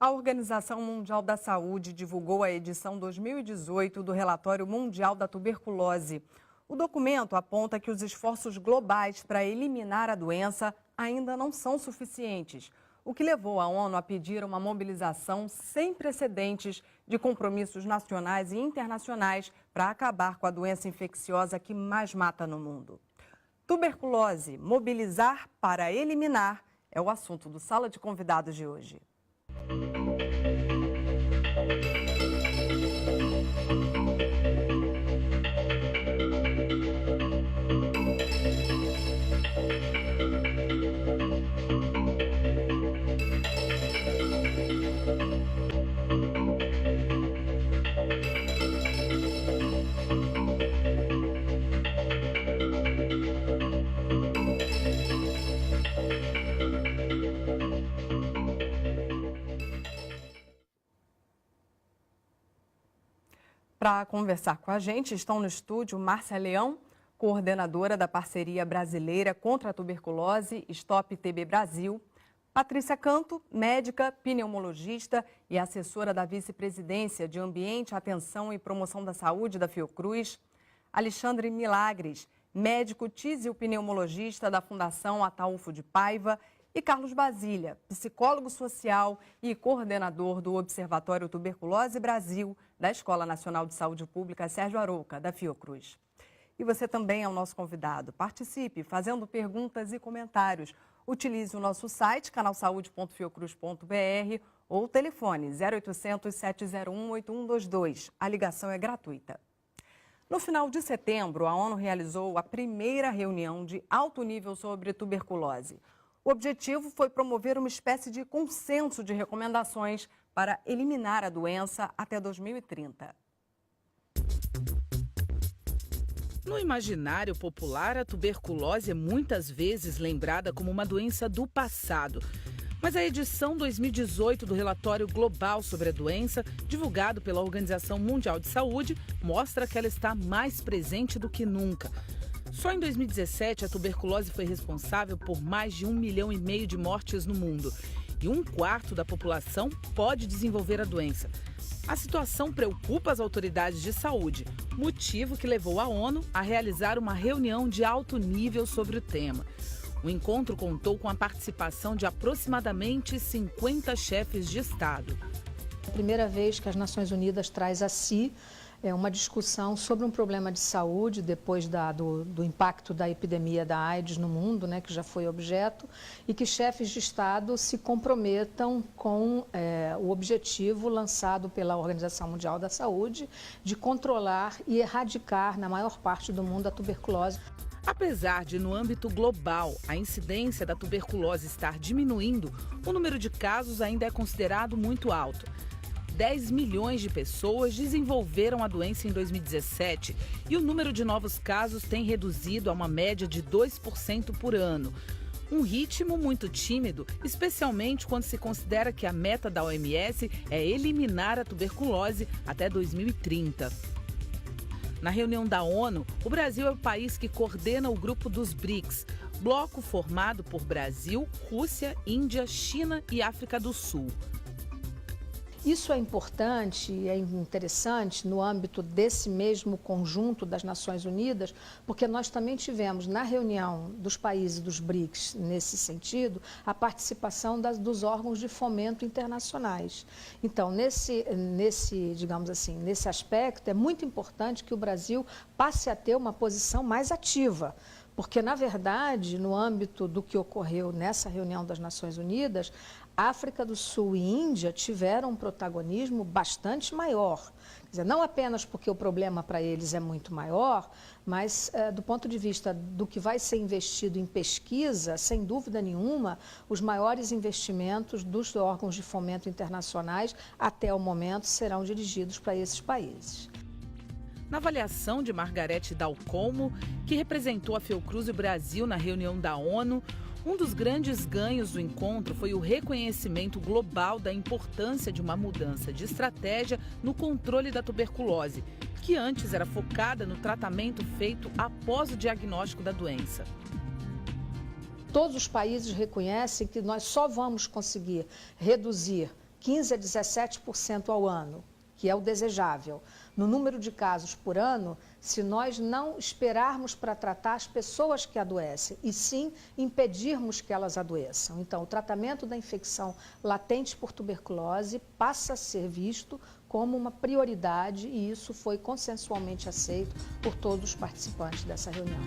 A Organização Mundial da Saúde divulgou a edição 2018 do Relatório Mundial da Tuberculose. O documento aponta que os esforços globais para eliminar a doença ainda não são suficientes, o que levou a ONU a pedir uma mobilização sem precedentes de compromissos nacionais e internacionais para acabar com a doença infecciosa que mais mata no mundo. Tuberculose, mobilizar para eliminar, é o assunto do Sala de Convidados de hoje. Para conversar com a gente, estão no estúdio Márcia Leão, coordenadora da Parceria Brasileira contra a Tuberculose, Stop TB Brasil, Patrícia Canto, médica, pneumologista e assessora da Vice-Presidência de Ambiente, Atenção e Promoção da Saúde da Fiocruz, Alexandre Milagres, médico tisiopneumologista da Fundação Ataúfo de Paiva, e Carlos Basília, psicólogo social e coordenador do Observatório Tuberculose Brasil, da Escola Nacional de Saúde Pública Sérgio Arouca, da Fiocruz. E você também é o nosso convidado. Participe fazendo perguntas e comentários. Utilize o nosso site, canalsaude.fiocruz.br ou o telefone 0800 701 8122. A ligação é gratuita. No final de setembro, a ONU realizou a primeira reunião de alto nível sobre tuberculose. O objetivo foi promover uma espécie de consenso de recomendações para eliminar a doença até 2030. No imaginário popular, a tuberculose é muitas vezes lembrada como uma doença do passado. Mas a edição 2018 do Relatório Global sobre a Doença, divulgado pela Organização Mundial de Saúde, mostra que ela está mais presente do que nunca. Só em 2017, a tuberculose foi responsável por mais de 1,5 milhão de mortes no mundo. E 1/4 da população pode desenvolver a doença. A situação preocupa as autoridades de saúde, motivo que levou a ONU a realizar uma reunião de alto nível sobre o tema. O encontro contou com a participação de aproximadamente 50 chefes de Estado. É a primeira vez que as Nações Unidas traz a si uma discussão sobre um problema de saúde depois do impacto da epidemia da AIDS no mundo, que já foi objeto, e que chefes de Estado se comprometam com o objetivo lançado pela Organização Mundial da Saúde de controlar e erradicar na maior parte do mundo a tuberculose. Apesar de, no âmbito global, a incidência da tuberculose estar diminuindo, o número de casos ainda é considerado muito alto. 10 milhões de pessoas desenvolveram a doença em 2017 e o número de novos casos tem reduzido a uma média de 2% por ano. Um ritmo muito tímido, especialmente quando se considera que a meta da OMS é eliminar a tuberculose até 2030. Na reunião da ONU, o Brasil é o país que coordena o grupo dos BRICS, bloco formado por Brasil, Rússia, Índia, China e África do Sul. Isso é importante e é interessante no âmbito desse mesmo conjunto das Nações Unidas, porque nós também tivemos na reunião dos países dos BRICS, nesse sentido, a participação dos órgãos de fomento internacionais. Então, digamos assim, nesse aspecto, é muito importante que o Brasil passe a ter uma posição mais ativa. Porque, na verdade, no âmbito do que ocorreu nessa reunião das Nações Unidas, África do Sul e Índia tiveram um protagonismo bastante maior. Quer dizer, não apenas porque o problema para eles é muito maior, mas do ponto de vista do que vai ser investido em pesquisa, sem dúvida nenhuma, os maiores investimentos dos órgãos de fomento internacionais até o momento serão dirigidos para esses países. Na avaliação de Margarete Dalcomo, que representou a Fiocruz e o Brasil na reunião da ONU, um dos grandes ganhos do encontro foi o reconhecimento global da importância de uma mudança de estratégia no controle da tuberculose, que antes era focada no tratamento feito após o diagnóstico da doença. Todos os países reconhecem que nós só vamos conseguir reduzir 15% a 17% ao ano, que é o desejável. No número de casos por ano, se nós não esperarmos para tratar as pessoas que adoecem, e sim impedirmos que elas adoeçam. Então, o tratamento da infecção latente por tuberculose passa a ser visto como uma prioridade e isso foi consensualmente aceito por todos os participantes dessa reunião.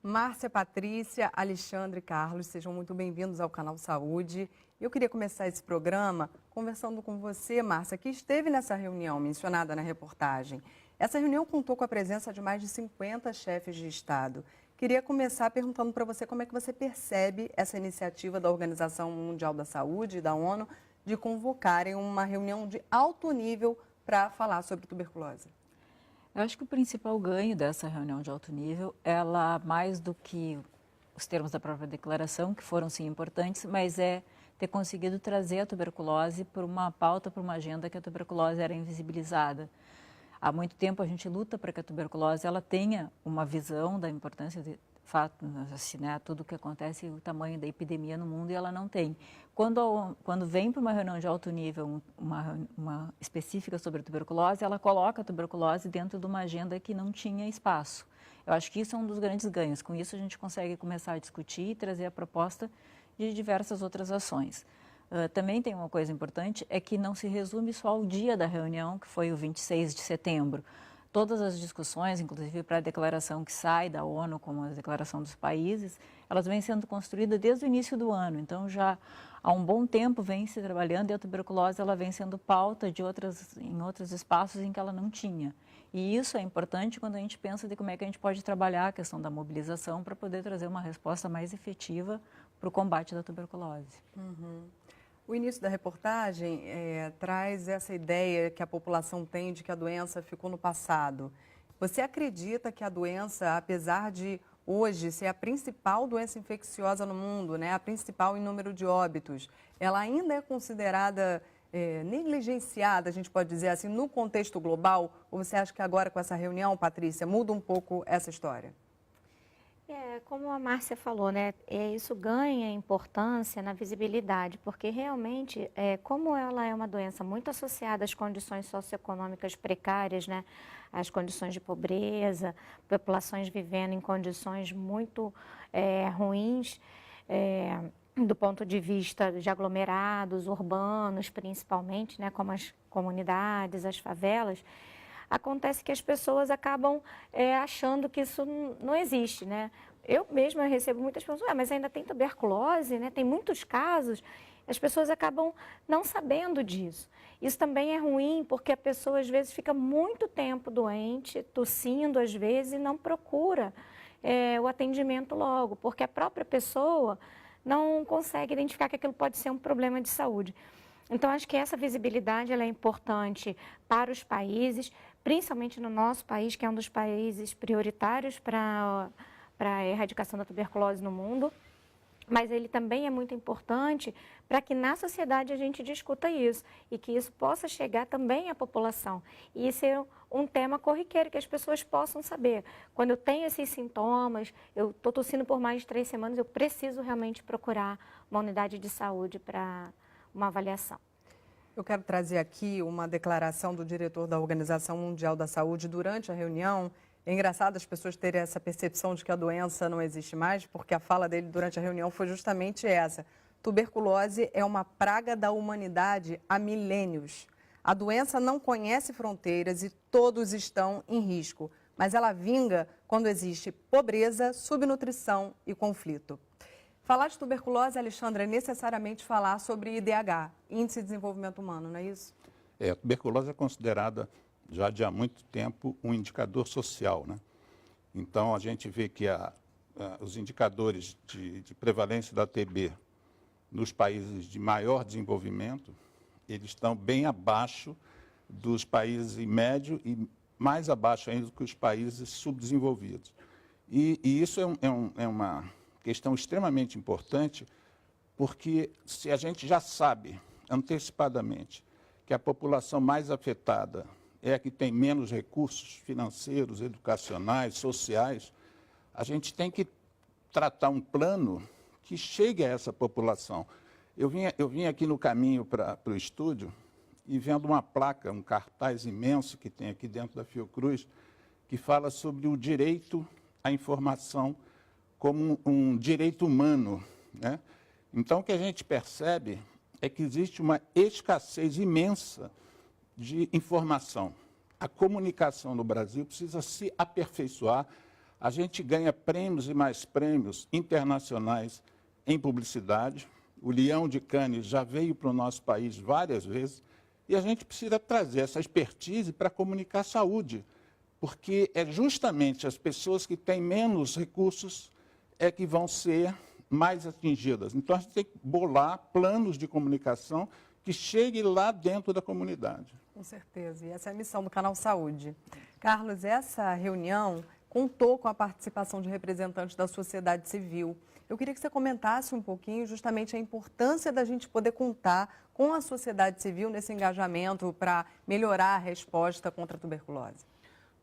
Márcia, Patrícia, Alexandre, Carlos, sejam muito bem-vindos ao Canal Saúde. Eu queria começar esse programa conversando com você, Márcia, que esteve nessa reunião mencionada na reportagem. Essa reunião contou com a presença de mais de 50 chefes de Estado. Queria começar perguntando para você como é que você percebe essa iniciativa da Organização Mundial da Saúde e da ONU de convocarem uma reunião de alto nível para falar sobre tuberculose. Eu acho que o principal ganho dessa reunião de alto nível, ela mais do que os termos da própria declaração, que foram sim importantes, mas é ter conseguido trazer a tuberculose por uma pauta, por uma agenda que a tuberculose era invisibilizada. Há muito tempo a gente luta para que a tuberculose ela tenha uma visão da importância de fato, assim, né, tudo o que acontece, o tamanho da epidemia no mundo, e ela não tem. Quando vem para uma reunião de alto nível, uma específica sobre a tuberculose, ela coloca a tuberculose dentro de uma agenda que não tinha espaço. Eu acho que isso é um dos grandes ganhos. Com isso, a gente consegue começar a discutir e trazer a proposta de diversas outras ações. Também tem uma coisa importante, é que não se resume só ao dia da reunião, que foi o 26 de setembro. Todas as discussões, inclusive para a declaração que sai da ONU, como a declaração dos países, elas vêm sendo construídas desde o início do ano. Então, já há um bom tempo vem se trabalhando e a tuberculose ela vem sendo pauta em outros espaços em que ela não tinha. E isso é importante quando a gente pensa de como é que a gente pode trabalhar a questão da mobilização para poder trazer uma resposta mais efetiva para o combate da tuberculose. Uhum. O início da reportagem traz essa ideia que a população tem de que a doença ficou no passado. Você acredita que a doença, apesar de hoje ser a principal doença infecciosa no mundo, né, a principal em número de óbitos, ela ainda é considerada negligenciada, a gente pode dizer assim, no contexto global? Ou você acha que agora com essa reunião, Patrícia, muda um pouco essa história? Como a Márcia falou, né, isso ganha importância na visibilidade, porque realmente, como ela é uma doença muito associada às condições socioeconômicas precárias, né, às condições de pobreza, populações vivendo em condições muito ruins, do ponto de vista de aglomerados urbanos, principalmente, né, como as comunidades, as favelas, acontece que as pessoas acabam achando que isso não existe, né? Eu mesma recebo muitas pessoas, mas ainda tem tuberculose, né? Tem muitos casos. As pessoas acabam não sabendo disso. Isso também é ruim, porque a pessoa às vezes fica muito tempo doente, tossindo às vezes, e não procura o atendimento logo, porque a própria pessoa não consegue identificar que aquilo pode ser um problema de saúde. Então, acho que essa visibilidade ela é importante para os países, principalmente no nosso país, que é um dos países prioritários para a erradicação da tuberculose no mundo, mas ele também é muito importante para que na sociedade a gente discuta isso e que isso possa chegar também à população e ser um tema corriqueiro, que as pessoas possam saber. Quando eu tenho esses sintomas, eu estou tossindo por mais de 3 semanas, eu preciso realmente procurar uma unidade de saúde para uma avaliação. Eu quero trazer aqui uma declaração do diretor da Organização Mundial da Saúde durante a reunião. É engraçado as pessoas terem essa percepção de que a doença não existe mais, porque a fala dele durante a reunião foi justamente essa. Tuberculose é uma praga da humanidade há milênios. A doença não conhece fronteiras e todos estão em risco, mas ela vinga quando existe pobreza, subnutrição e conflito. Falar de tuberculose, Alexandre, é necessariamente falar sobre IDH, Índice de Desenvolvimento Humano, não é isso? A tuberculose é considerada já de há muito tempo um indicador social, né? Então, a gente vê que os indicadores de prevalência da TB nos países de maior desenvolvimento, eles estão bem abaixo dos países em médio e mais abaixo ainda do que os países subdesenvolvidos. E isso é uma questão extremamente importante, porque se a gente já sabe antecipadamente que a população mais afetada é a que tem menos recursos financeiros, educacionais, sociais, a gente tem que tratar um plano que chegue a essa população. Eu vim aqui no caminho para o estúdio e vendo uma placa, um cartaz imenso que tem aqui dentro da Fiocruz, que fala sobre o direito à informação como um direito humano, né? Então, o que a gente percebe é que existe uma escassez imensa de informação. A comunicação no Brasil precisa se aperfeiçoar. A gente ganha prêmios e mais prêmios internacionais em publicidade. O Leão de Cannes já veio para o nosso país várias vezes e a gente precisa trazer essa expertise para comunicar saúde, porque é justamente as pessoas que têm menos recursos é que vão ser mais atingidas. Então, a gente tem que bolar planos de comunicação que chegue lá dentro da comunidade. Com certeza, e essa é a missão do Canal Saúde. Carlos, essa reunião contou com a participação de representantes da sociedade civil. Eu queria que você comentasse um pouquinho justamente a importância da gente poder contar com a sociedade civil nesse engajamento para melhorar a resposta contra a tuberculose.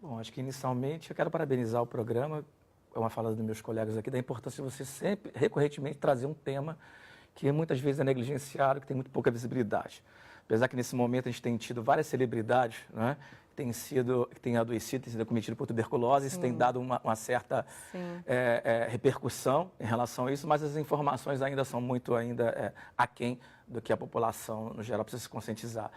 Bom, acho que inicialmente eu quero parabenizar o programa, é uma fala dos meus colegas aqui, da importância de você sempre, recorrentemente, trazer um tema que muitas vezes é negligenciado, que tem muito pouca visibilidade. Apesar que nesse momento a gente tem tido várias celebridades, né, que têm adoecido, têm sido acometido por tuberculose, isso tem dado uma certa repercussão em relação a isso, mas as informações ainda são muito aquém do que a população, no geral, precisa se conscientizar.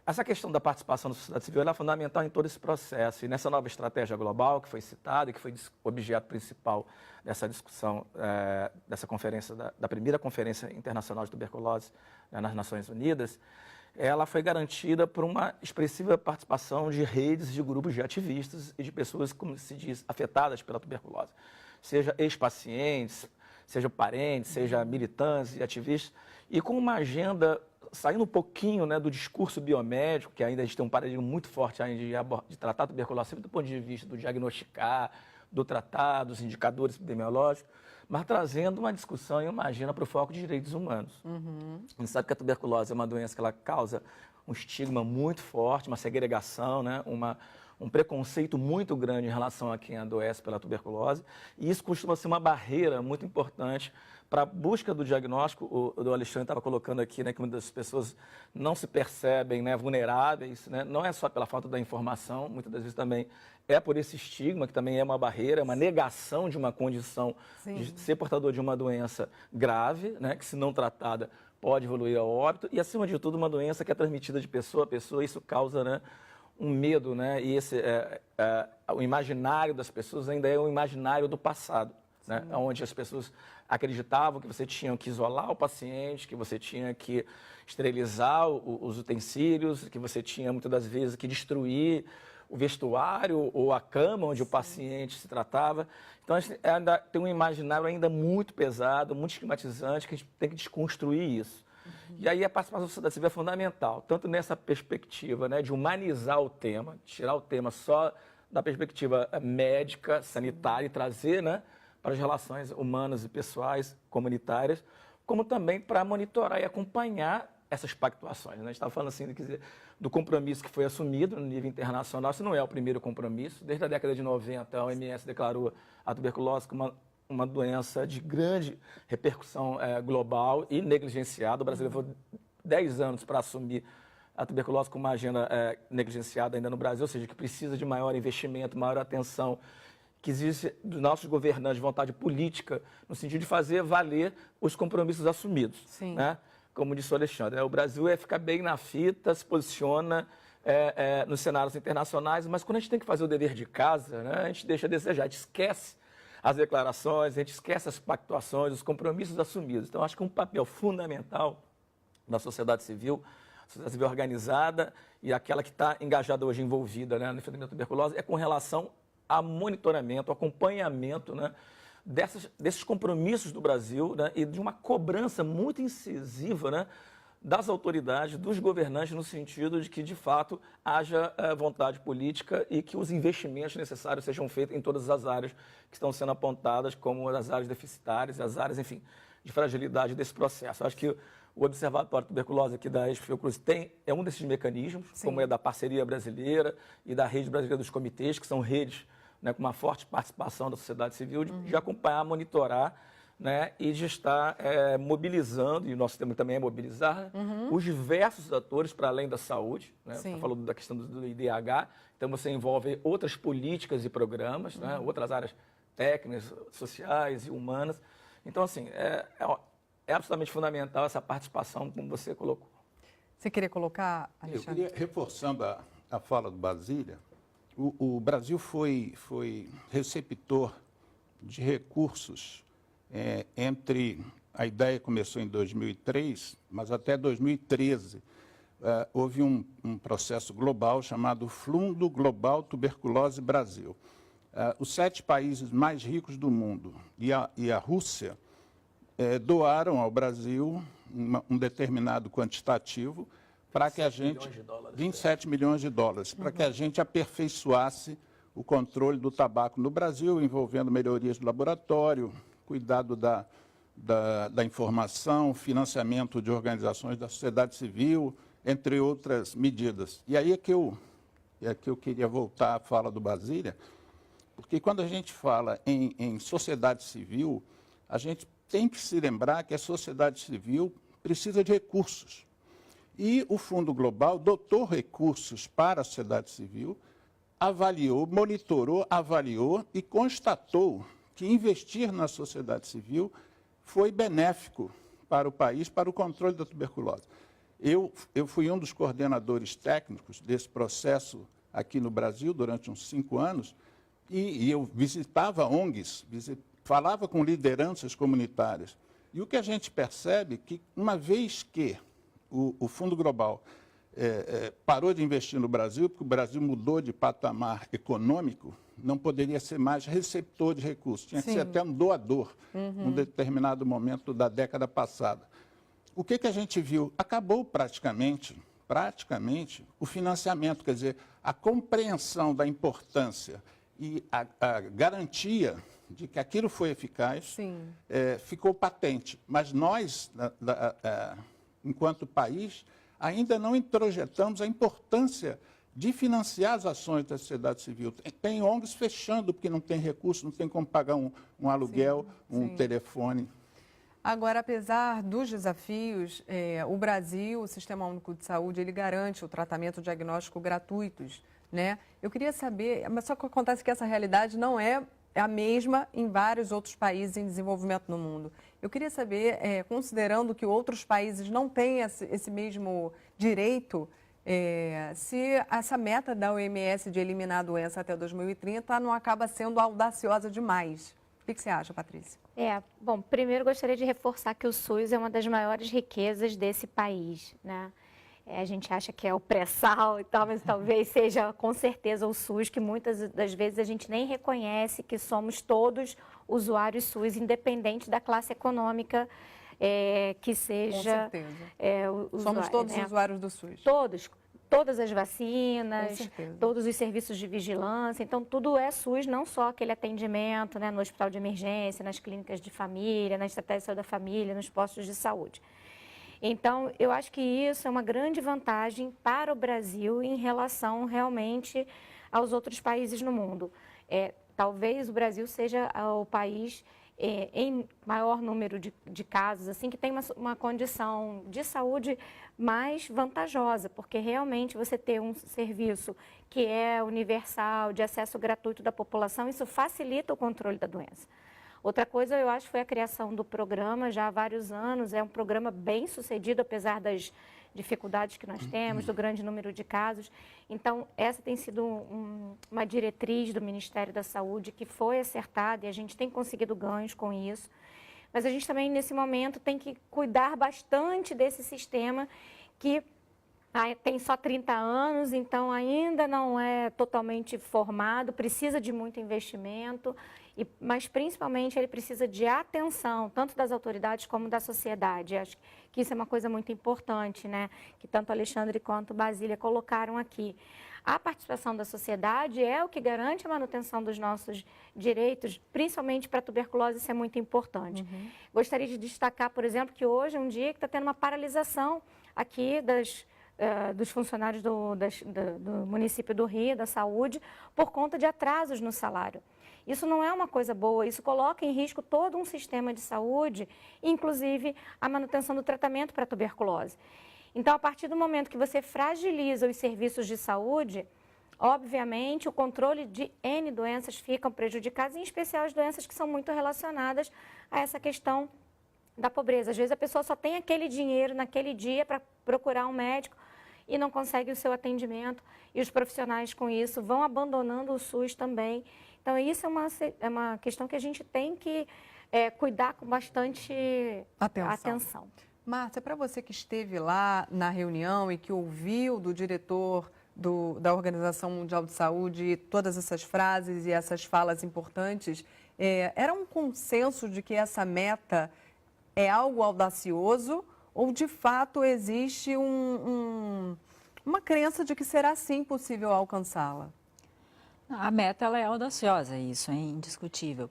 Essa questão da participação da sociedade civil é fundamental em todo esse processo. E nessa nova estratégia global que foi citada e que foi objeto principal dessa discussão, dessa conferência, da primeira Conferência Internacional de Tuberculose, né, nas Nações Unidas, ela foi garantida por uma expressiva participação de redes, de grupos de ativistas e de pessoas, como se diz, afetadas pela tuberculose. Seja ex-pacientes, seja parentes, seja militantes e ativistas, e com uma agenda saindo um pouquinho, né, do discurso biomédico, que ainda a gente tem um paradigma muito forte ainda de tratar a tuberculose, sempre do ponto de vista do diagnosticar, do tratar, dos indicadores epidemiológicos, mas trazendo uma discussão e uma agenda para o foco de direitos humanos. A gente sabe que a tuberculose é uma doença que ela causa um estigma muito forte, uma segregação, né, um preconceito muito grande em relação a quem adoece pela tuberculose, e isso costuma ser uma barreira muito importante para a busca do diagnóstico. O Alexandre estava colocando aqui, né, que muitas pessoas não se percebem, né, vulneráveis, né, não é só pela falta da informação, muitas das vezes também é por esse estigma, que também é uma barreira, uma negação de uma condição de ser portador de uma doença grave, né, que se não tratada pode evoluir ao óbito, e acima de tudo uma doença que é transmitida de pessoa a pessoa, isso causa, né, um medo, né, e o imaginário das pessoas ainda é o imaginário do passado, né, onde as pessoas acreditavam que você tinha que isolar o paciente, que você tinha que esterilizar os utensílios, que você tinha muitas das vezes que destruir o vestuário ou a cama onde o paciente se tratava. Então, a gente ainda tem um imaginário ainda muito pesado, muito estigmatizante, que a gente tem que desconstruir isso. E aí a participação da sociedade civil é fundamental, tanto nessa perspectiva, né, de humanizar o tema, tirar o tema só da perspectiva médica, sanitária e trazer, né, para as relações humanas e pessoais, comunitárias, como também para monitorar e acompanhar essas pactuações. Né? A gente estava falando assim, quer dizer, do compromisso que foi assumido no nível internacional. Isso não é o primeiro compromisso. Desde a década de 90, a OMS declarou a tuberculose como uma doença de grande repercussão global e negligenciada. O Brasil levou 10 anos para assumir a tuberculose como uma agenda negligenciada ainda no Brasil, ou seja, que precisa de maior investimento, maior atenção, que existe dos nossos governantes vontade política no sentido de fazer valer os compromissos assumidos. Né? Como disse o Alexandre, o Brasil fica bem na fita, se posiciona nos cenários internacionais, mas quando a gente tem que fazer o dever de casa, né, a gente deixa a desejar, a gente esquece as declarações, a gente esquece as pactuações, os compromissos assumidos. Então, acho que um papel fundamental da sociedade civil organizada e aquela que está engajada hoje, envolvida, né, no enfrentamento da tuberculose, é com relação a monitoramento, acompanhamento, né, desses compromissos do Brasil, né, e de uma cobrança muito incisiva, né, das autoridades, dos governantes, no sentido de que, de fato, haja vontade política e que os investimentos necessários sejam feitos em todas as áreas que estão sendo apontadas como as áreas deficitárias, as áreas, enfim, de fragilidade desse processo. Acho que o Observatório de Tuberculose aqui da Fiocruz é um desses mecanismos, como é da Parceria Brasileira e da Rede Brasileira dos Comitês, que são redes, né, com uma forte participação da sociedade civil, de acompanhar, monitorar, né, e de estar mobilizando, e o nosso tema também é mobilizar, os diversos atores para além da saúde. Né? Você falou da questão do IDH, então você envolve outras políticas e programas, né, outras áreas técnicas, sociais e humanas. Então, assim, é absolutamente fundamental essa participação, como você colocou. Você queria colocar, Alexandre? Eu queria, reforçando a fala do Basília, o Brasil foi receptor de recursos entre... A ideia começou em 2003, mas até 2013 houve um processo global chamado Fundo Global Tuberculose Brasil. Os 7 países mais ricos do mundo e a Rússia doaram ao Brasil um determinado quantitativo para que a gente... 27 milhões de dólares, para que a gente aperfeiçoasse o controle do tabaco no Brasil, envolvendo melhorias do laboratório, cuidado da informação, financiamento de organizações da sociedade civil, entre outras medidas. E aí é que eu queria voltar à fala do Basília, porque quando a gente fala em sociedade civil, a gente tem que se lembrar que a sociedade civil precisa de recursos. E o Fundo Global dotou recursos para a sociedade civil, avaliou, monitorou, avaliou e constatou que investir na sociedade civil foi benéfico para o país, para o controle da tuberculose. Eu fui um dos coordenadores técnicos desse processo aqui no Brasil durante uns 5 anos e eu visitava ONGs, falava com lideranças comunitárias. E o que a gente percebe é que, uma vez que o Fundo Global parou de investir no Brasil, porque o Brasil mudou de patamar econômico, não poderia ser mais receptor de recursos, tinha que ser até um doador, num determinado momento da década passada. O que a gente viu? Acabou praticamente o financiamento, quer dizer, a compreensão da importância e a garantia de que aquilo foi eficaz ficou patente. Mas nós, enquanto país, ainda não introjetamos a importância de financiar as ações da sociedade civil. Tem ONGs fechando porque não tem recurso, não tem como pagar um aluguel, um telefone. Agora, apesar dos desafios, o Brasil, o Sistema Único de Saúde, ele garante o tratamento diagnóstico gratuitos, né? Eu queria saber, mas só que acontece que essa realidade não é a mesma em vários outros países em desenvolvimento no mundo. Eu queria saber, considerando que outros países não têm esse mesmo direito, se essa meta da OMS de eliminar a doença até 2030 não acaba sendo audaciosa demais. O que você acha, Patrícia? Bom, primeiro gostaria de reforçar que o SUS é uma das maiores riquezas desse país, né? A gente acha que é o pré-sal e tal, mas talvez seja com certeza o SUS, que muitas das vezes a gente nem reconhece que somos todos usuários SUS, independente da classe econômica que seja. Com certeza. Somos todos usuários do SUS. Todas as vacinas, todos os serviços de vigilância, então tudo é SUS, não só aquele atendimento, né, no hospital de emergência, nas clínicas de família, na estratégia de saúde da família, nos postos de saúde. Então, eu acho que isso é uma grande vantagem para o Brasil em relação realmente aos outros países no mundo. Talvez o Brasil seja o país em maior número de casos, assim, que tem uma condição de saúde mais vantajosa, porque realmente você ter um serviço que é universal, de acesso gratuito da população, isso facilita o controle da doença. Outra coisa, eu acho, foi a criação do programa já há vários anos. É um programa bem sucedido, apesar das dificuldades que nós temos, do grande número de casos. Então, essa tem sido uma diretriz do Ministério da Saúde que foi acertada e a gente tem conseguido ganhos com isso. Mas a gente também, nesse momento, tem que cuidar bastante desse sistema que tem só 30 anos, então ainda não é totalmente formado, precisa de muito investimento, mas principalmente ele precisa de atenção, tanto das autoridades como da sociedade. Acho que isso é uma coisa muito importante, né? Que tanto Alexandre quanto Basília colocaram aqui. A participação da sociedade é o que garante a manutenção dos nossos direitos, principalmente para a tuberculose, isso é muito importante. Gostaria de destacar, por exemplo, que hoje é um dia que está tendo uma paralisação aqui dos funcionários do município do Rio, da saúde, por conta de atrasos no salário. Isso não é uma coisa boa, isso coloca em risco todo um sistema de saúde, inclusive a manutenção do tratamento para a tuberculose. Então, a partir do momento que você fragiliza os serviços de saúde, obviamente o controle de N doenças ficam prejudicados, em especial as doenças que são muito relacionadas a essa questão da pobreza. Às vezes a pessoa só tem aquele dinheiro naquele dia para procurar um médico e não consegue o seu atendimento, e os profissionais com isso vão abandonando o SUS também. Então, isso é uma questão que a gente tem que cuidar com bastante atenção. Márcia, para você que esteve lá na reunião e que ouviu do diretor da Organização Mundial de Saúde todas essas frases e essas falas importantes, era um consenso de que essa meta é algo audacioso ou, de fato, existe uma crença de que será sim possível alcançá-la? A meta ela é audaciosa, isso é indiscutível.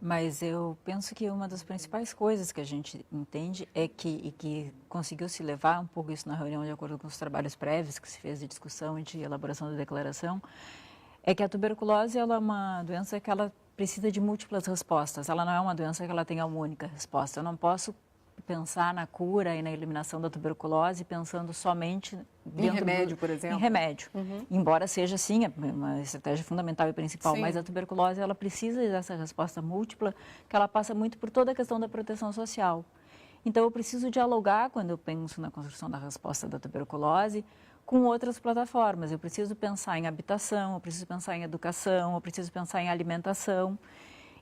Mas eu penso que uma das principais coisas que a gente entende é que conseguiu se levar um pouco isso na reunião, de acordo com os trabalhos prévios que se fez de discussão e de elaboração da declaração, é que a tuberculose ela é uma doença que ela precisa de múltiplas respostas. Ela não é uma doença que ela tenha uma única resposta. Eu não posso pensar na cura e na eliminação da tuberculose pensando somente em remédio, por exemplo? Em remédio. Embora seja, sim, uma estratégia fundamental e principal, mas a tuberculose ela precisa dessa resposta múltipla, que ela passa muito por toda a questão da proteção social. Então, eu preciso dialogar, quando eu penso na construção da resposta da tuberculose, com outras plataformas. Eu preciso pensar em habitação, eu preciso pensar em educação, eu preciso pensar em alimentação.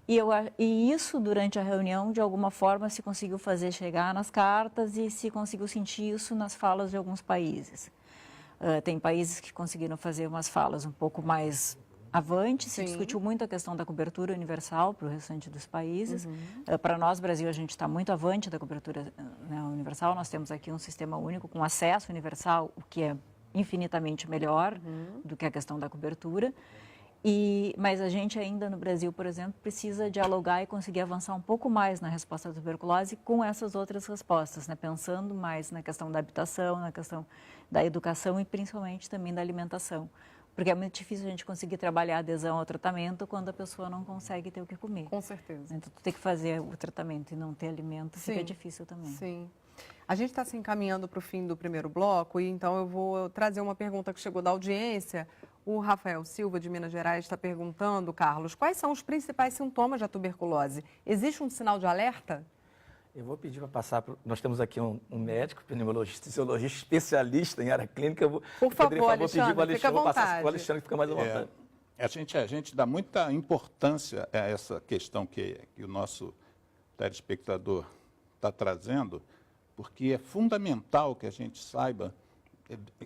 E isso, durante a reunião, de alguma forma, se conseguiu fazer chegar nas cartas e se conseguiu sentir isso nas falas de alguns países. Tem países que conseguiram fazer umas falas um pouco mais avante, se discutiu muito a questão da cobertura universal para o restante dos países. Para nós, Brasil, a gente está muito avante da cobertura universal. Nós temos aqui um sistema único com acesso universal, o que é infinitamente melhor do que a questão da cobertura. Mas a gente ainda no Brasil, por exemplo, precisa dialogar e conseguir avançar um pouco mais na resposta à tuberculose com essas outras respostas, né? Pensando mais na questão da habitação, na questão da educação e principalmente também da alimentação. Porque é muito difícil a gente conseguir trabalhar a adesão ao tratamento quando a pessoa não consegue ter o que comer. Com certeza. Então, tu tem que fazer o tratamento e não ter alimento, fica difícil também. Sim. A gente está se encaminhando para o fim do primeiro bloco e então eu vou trazer uma pergunta que chegou da audiência. O Rafael Silva, de Minas Gerais, está perguntando, Carlos, quais são os principais sintomas da tuberculose? Existe um sinal de alerta? Eu vou pedir para passar, nós temos aqui um médico, pneumologista, fisiologista, especialista em área clínica. Por favor, Alexandre, vou pedir fica à vontade. Passar para o Alexandre, que fica mais à vontade. A gente dá muita importância a essa questão que o nosso telespectador está trazendo, porque é fundamental que a gente saiba,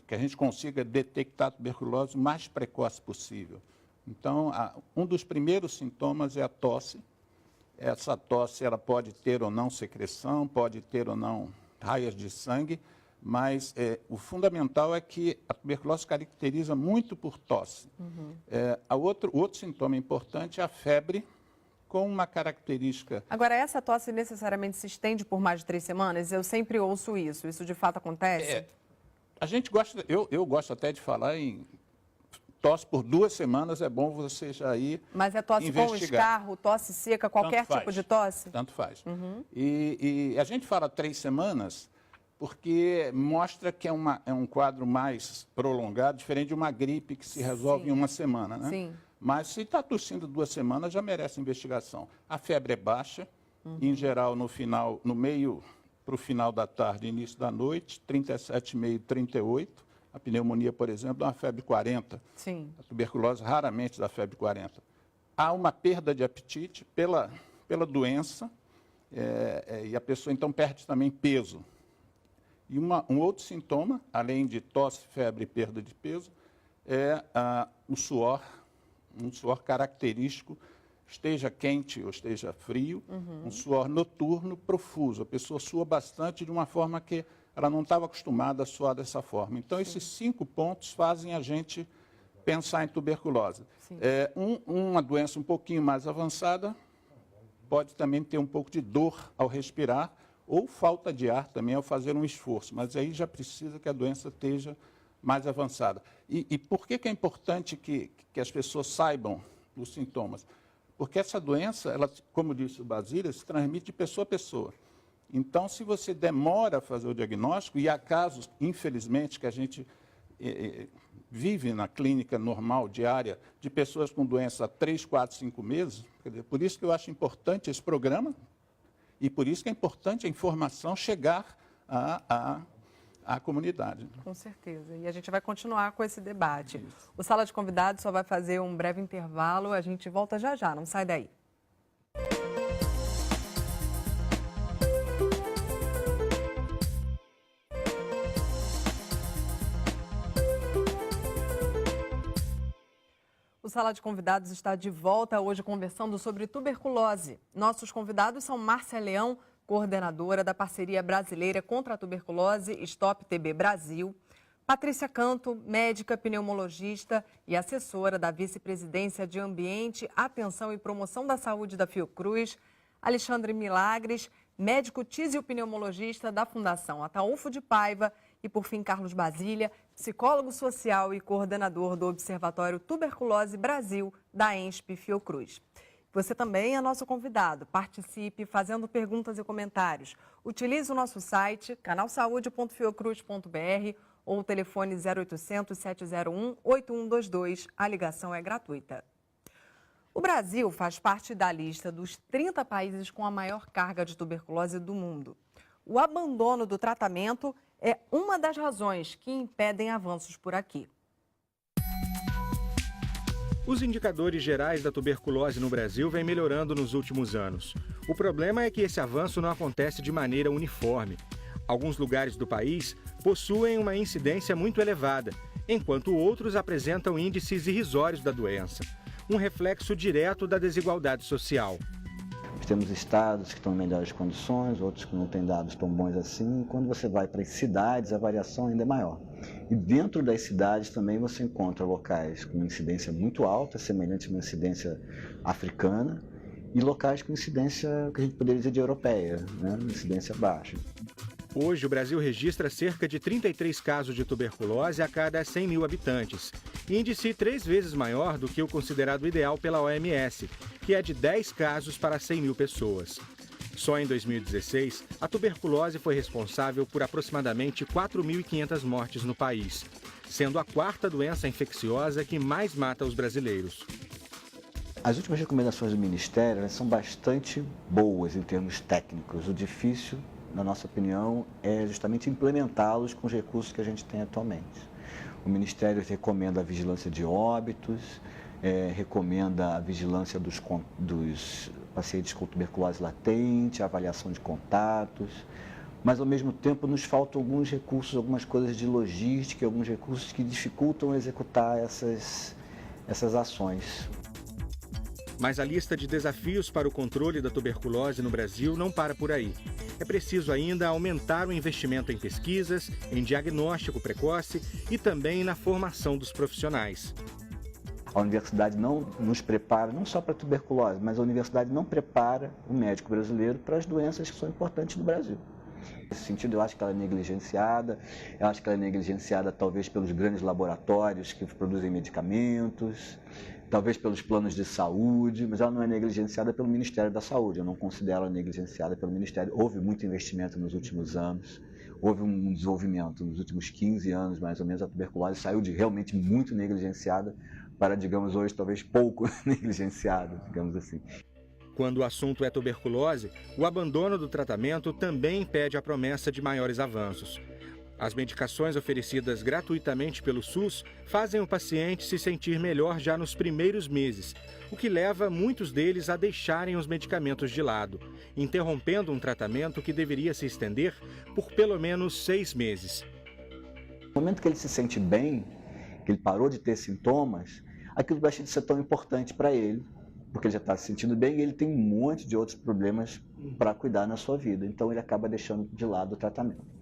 que a gente consiga detectar a tuberculose o mais precoce possível. Então, um dos primeiros sintomas é a tosse. Essa tosse ela pode ter ou não secreção, pode ter ou não raias de sangue, mas o fundamental é que a tuberculose caracteriza muito por tosse. O outro sintoma importante é a febre, com uma característica... Agora, essa tosse necessariamente se estende por mais de 3 semanas? Eu sempre ouço isso. Isso de fato acontece? A gente gosta, eu gosto até de falar em tosse por 2 semanas, é bom você já ir Mas é tosse investigar. com escarro, tosse seca, qualquer tipo de tosse? Tanto faz. E a gente fala 3 semanas porque mostra que é um quadro mais prolongado, diferente de uma gripe que se resolve em 1 semana, né? Sim. Mas se está tossindo 2 semanas, já merece investigação. A febre é baixa, em geral no meio para o final da tarde, início da noite, 37,5, 38. A pneumonia, por exemplo, dá uma febre 40. Sim. A tuberculose raramente dá febre 40. Há uma perda de apetite pela doença e a pessoa então perde também peso. E um outro sintoma, além de tosse, febre e perda de peso, é o suor, um suor característico, esteja quente ou esteja frio, um suor noturno profuso. A pessoa sua bastante de uma forma que ela não estava acostumada a suar dessa forma. Então, esses 5 pontos fazem a gente pensar em tuberculose. Uma doença um pouquinho mais avançada pode também ter um pouco de dor ao respirar ou falta de ar também ao fazer um esforço, mas aí já precisa que a doença esteja mais avançada. E por que é importante que as pessoas saibam os sintomas? Porque essa doença, ela, como disse o Basílio, se transmite de pessoa a pessoa. Então, se você demora a fazer o diagnóstico, e há casos, infelizmente, que a gente vive na clínica normal, diária, de pessoas com doença há 3, 4, 5 meses, quer dizer, por isso que eu acho importante esse programa e por isso que é importante a informação chegar à comunidade. Com certeza. E a gente vai continuar com esse debate. Isso. O Sala de Convidados só vai fazer um breve intervalo. A gente volta já já, não sai daí. O Sala de Convidados está de volta hoje conversando sobre tuberculose. Nossos convidados são Márcia Leão, coordenadora da Parceria Brasileira contra a Tuberculose, Stop TB Brasil, Patrícia Canto, médica pneumologista e assessora da Vice-Presidência de Ambiente, Atenção e Promoção da Saúde da Fiocruz, Alexandre Milagres, médico tisiopneumologista da Fundação Ataúfo de Paiva e, por fim, Carlos Basília, psicólogo social e coordenador do Observatório Tuberculose Brasil da ENSP Fiocruz. Você também é nosso convidado. Participe fazendo perguntas e comentários. Utilize o nosso site, canalsaude.fiocruz.br ou o telefone 0800 701 8122. A ligação é gratuita. O Brasil faz parte da lista dos 30 países com a maior carga de tuberculose do mundo. O abandono do tratamento é uma das razões que impedem avanços por aqui. Os indicadores gerais da tuberculose no Brasil vêm melhorando nos últimos anos. O problema é que esse avanço não acontece de maneira uniforme. Alguns lugares do país possuem uma incidência muito elevada, enquanto outros apresentam índices irrisórios da doença. Um reflexo direto da desigualdade social. Temos estados que estão em melhores condições, outros que não têm dados tão bons assim. Quando você vai para as cidades, a variação ainda é maior. E dentro das cidades também você encontra locais com incidência muito alta, semelhante a uma incidência africana, e locais com incidência que a gente poderia dizer de europeia, né? Incidência baixa. Hoje, o Brasil registra cerca de 33 casos de tuberculose a cada 100 mil habitantes, índice 3 vezes maior do que o considerado ideal pela OMS, que é de 10 casos para 100 mil pessoas. Só em 2016, a tuberculose foi responsável por aproximadamente 4.500 mortes no país, sendo a quarta doença infecciosa que mais mata os brasileiros. As últimas recomendações do Ministério, elas são bastante boas em termos técnicos. O difícil, na nossa opinião, é justamente implementá-los com os recursos que a gente tem atualmente. O Ministério recomenda a vigilância de óbitos, recomenda a vigilância dos pacientes com tuberculose latente, a avaliação de contatos, mas ao mesmo tempo nos faltam alguns recursos, algumas coisas de logística, alguns recursos que dificultam executar essas ações. Mas a lista de desafios para o controle da tuberculose no Brasil não para por aí. É preciso ainda aumentar o investimento em pesquisas, em diagnóstico precoce e também na formação dos profissionais. A universidade não nos prepara, não só para a tuberculose, mas a universidade não prepara o médico brasileiro para as doenças que são importantes no Brasil. Nesse sentido, eu acho que ela é negligenciada, talvez pelos grandes laboratórios que produzem medicamentos, talvez pelos planos de saúde, mas ela não é negligenciada pelo Ministério da Saúde. Eu não considero ela negligenciada pelo Ministério. Houve muito investimento nos últimos anos, houve um desenvolvimento nos últimos 15 anos, mais ou menos. A tuberculose saiu de realmente muito negligenciada para, digamos, hoje talvez pouco negligenciada, digamos assim. Quando o assunto é tuberculose, o abandono do tratamento também impede a promessa de maiores avanços. As medicações oferecidas gratuitamente pelo SUS fazem o paciente se sentir melhor já nos primeiros meses, o que leva muitos deles a deixarem os medicamentos de lado, interrompendo um tratamento que deveria se estender por pelo menos 6 meses. No momento que ele se sente bem, que ele parou de ter sintomas, aquilo deixa de ser tão importante para ele, porque ele já está se sentindo bem e ele tem um monte de outros problemas para cuidar na sua vida. Então ele acaba deixando de lado o tratamento.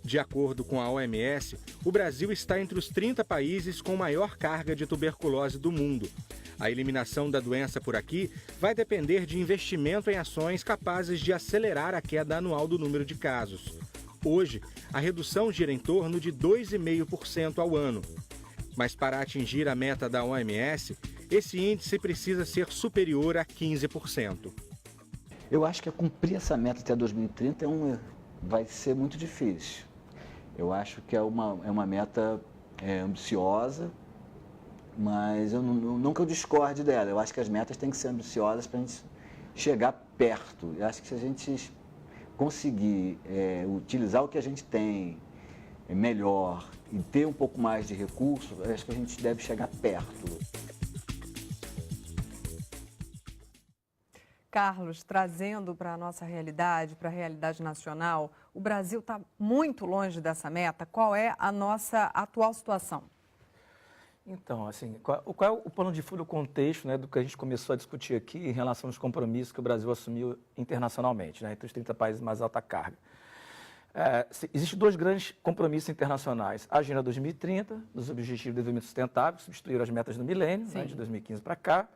De acordo com a OMS, o Brasil está entre os 30 países com maior carga de tuberculose do mundo. A eliminação da doença por aqui vai depender de investimento em ações capazes de acelerar a queda anual do número de casos. Hoje, a redução gira em torno de 2,5% ao ano. Mas para atingir a meta da OMS, esse índice precisa ser superior a 15%. Eu acho que cumprir essa meta até 2030 vai ser muito difícil. Eu acho que é uma meta ambiciosa, mas não que eu discorde dela. Eu acho que as metas têm que ser ambiciosas para a gente chegar perto. Eu acho que se a gente conseguir utilizar o que a gente tem melhor e ter um pouco mais de recursos, eu acho que a gente deve chegar perto. Carlos, trazendo para a nossa realidade, para a realidade nacional, o Brasil está muito longe dessa meta. Qual é a nossa atual situação? Então, assim, qual é o plano de fundo, o contexto, né, do que a gente começou a discutir aqui em relação aos compromissos que o Brasil assumiu internacionalmente, né, entre os 30 países mais alta carga? Existem dois grandes compromissos internacionais. A Agenda 2030, dos Objetivos de Desenvolvimento Sustentável, que substituíram as metas do milênio, né, de 2015 para cá,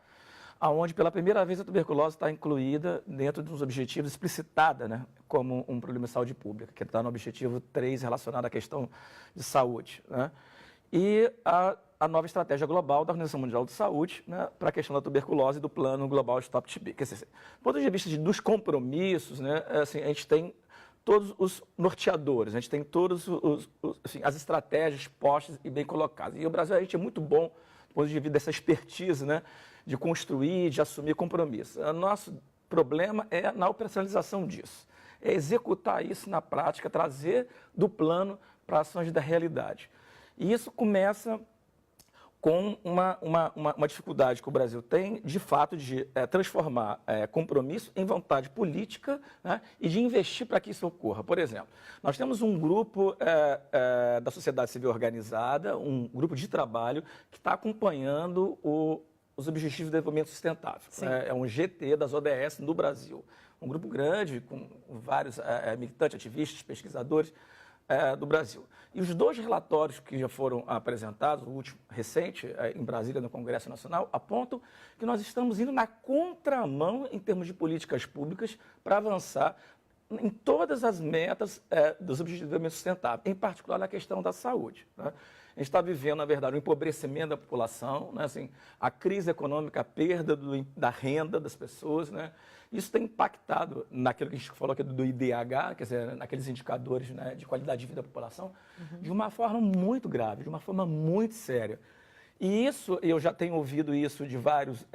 onde pela primeira vez a tuberculose está incluída dentro dos objetivos, explicitada, né, como um problema de saúde pública, que está no objetivo 3 relacionado à questão de saúde, né? E a nova estratégia global da Organização Mundial de Saúde, né, para a questão da tuberculose do Plano Global Stop TB. Quer dizer, do ponto de vista dos compromissos, né, assim, a gente tem todos os norteadores, a gente tem todas as estratégias postas e bem colocadas. E o Brasil, a gente é muito bom do ponto de vista dessa expertise, né, de construir, de assumir compromissos. O nosso problema é na operacionalização disso, é executar isso na prática, trazer do plano para ações da realidade. E isso começa com uma dificuldade que o Brasil tem, de fato, de transformar compromisso em vontade política, né, e de investir para que isso ocorra. Por exemplo, nós temos um grupo da sociedade civil organizada, um grupo de trabalho que está acompanhando os Objetivos de Desenvolvimento Sustentável. É um GT das ODS no Brasil. Um grupo grande, com vários militantes, ativistas, pesquisadores do Brasil. E os dois relatórios que já foram apresentados, o último recente, em Brasília, no Congresso Nacional, apontam que nós estamos indo na contramão em termos de políticas públicas para avançar em todas as metas dos Objetivos de Desenvolvimento Sustentável, em particular na questão da saúde, né? A gente está vivendo, na verdade, o empobrecimento da população, né? Assim, a crise econômica, a perda da renda das pessoas, né? Isso tem impactado naquilo que a gente falou aqui do IDH, quer dizer, naqueles indicadores, né, de qualidade de vida da população, de uma forma muito grave, de uma forma muito séria. E isso, eu já tenho ouvido isso de vários